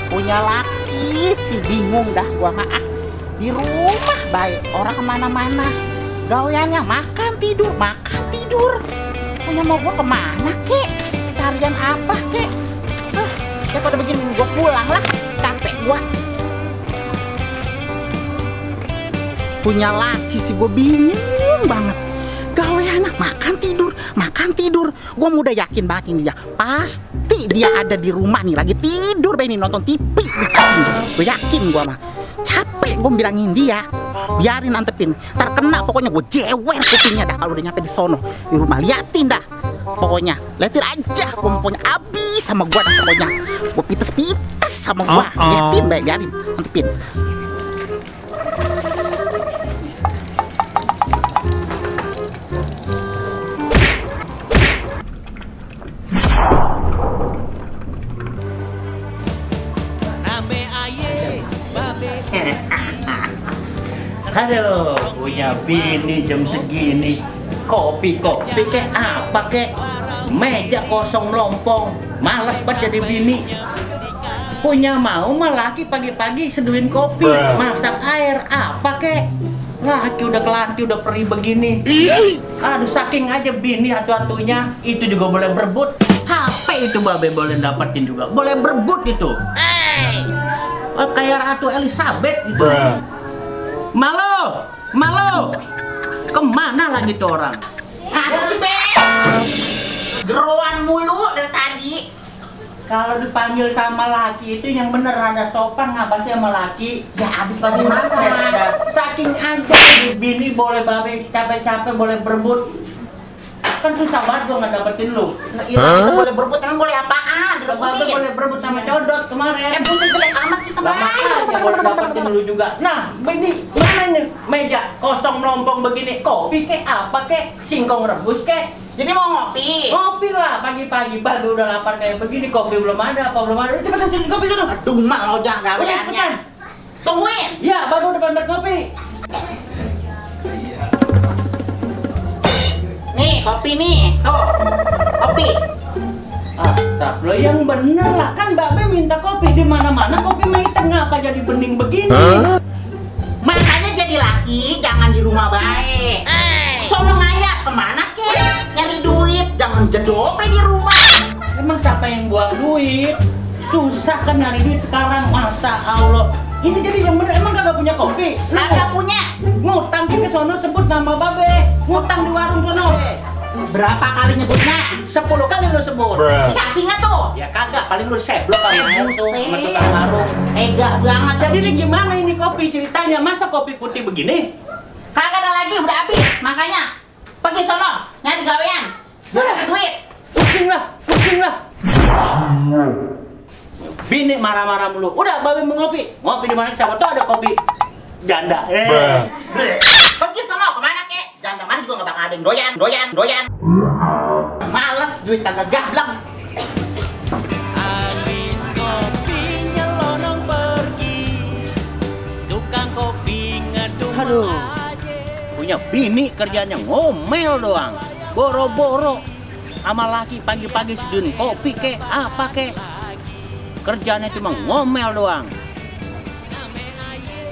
Punya laki si bingung dah gua mah. Di rumah baik, orang kemana-mana gaweannya makan tidur. Punya mau gua kemana kek, carian apa kek. Ya pada begini gua pulang lah, capek gua. Punya laki si gua bingung banget, gaweannya makan tidur. Gua udah yakin banget ini ya, pasti dia ada di rumah nih lagi tidur ini nonton TV. Gue yakin gua mah. Capek gue bilangin dia, biarin antepin, terkena pokoknya gue jewer kupingnya dah kalau udah nyampe di sono di rumah. Liatin dah pokoknya, liatin aja gue pokoknya abis sama gue dah pokoknya. Gue pites sama gue, liatin baik, biarin antepin. Aduh, punya bini jam segini. Kopi kayak apa kek? Meja kosong melompong, malas banget jadi bini. Punya mau mah laki pagi-pagi seduhin kopi, masak air apa kek? Laki udah kelanti, udah perih begini. Aduh, saking aja bini atu-atunya, itu juga boleh berebut. Capek itu babe boleh dapetin juga, boleh berebut itu. Kayak Ratu Elizabeth gitu. Malo, kemana lagi tuh orang? Ada sih be, gerowan mulu dari tadi. Kalau dipanggil sama laki itu yang bener ada sopan, ngapa sih sama laki? Ya abis pagi masak. Saking aja bini boleh babe capek-capek boleh berebut. Kan susah banget gua nggak dapetin lu. Iya, boleh berebut, emang boleh apaan? Babe boleh berebut sama codot kemarin. Buset jelek amat kita Lah makanya boleh dapetin lu juga. Nah, bini mana nih meja kosong melompong begini? Kopi kek apa kek? Singkong rebus kek? Jadi mau ngopi? Kopi lah pagi-pagi, babe udah lapar kayak begini, kopi belum ada, apa belum ada? Cepetan cari kopi dulu. Aduh mak lo jangan gaweannya. Tungguin. Ya, babe udah pengen kopi. Nih kopi nih, tuh kopi. Astagfirullah, yang bener lah, kan babe minta kopi di mana-mana kopi mah hitam, ngapa jadi bening begini? Makanya jadi laki jangan di rumah baik. Sono ngayap kemana kek? Nyari duit, jangan jedok lagi di rumah. Emang siapa yang buang duit? Susah kan nyari duit sekarang, masa Allah. Ini jadi yang bener, emang kagak punya kopi? Kagak punya. Ngutang ke sono sebut nama babe, ngutang di warung sono. Berapa kali nyebutnya? 10 kali lu sebut. Dikasih nggak tuh? Ya kagak, paling lu seblok sama tuh, sama tukang warung. Enggak banget. Jadi ini gimana ini kopi ceritanya? Masa kopi putih begini? Kagak ada lagi, udah habis. Makanya pergi sono nyari gawean. Biar dapat duit. Pusing lah. Bini marah-marah mulu. Udah, babe mau ngopi. Ngopi di mana? Siapa tuh ada kopi janda. Pergi sono kemana kek? Janda mana juga nggak bakal ada yang doyan. Males duit kagak gablang. Habis kopi nyelonong pergi, tukang kopi ngedumel Aduh. aja. Punya bini kerjanya ngomel doang. Boro-boro sama laki pagi-pagi seduhin kopi kek, apa kek. Kerjanya cuma ngomel doang.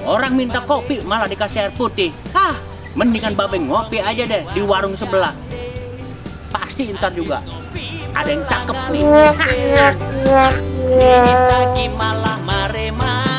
Orang minta kopi malah dikasih air putih. Mendingan babe ngopi aja deh di warung sebelah. Pasti ntar juga ada yang cakep nih. Dikit lagi malah mare-mare.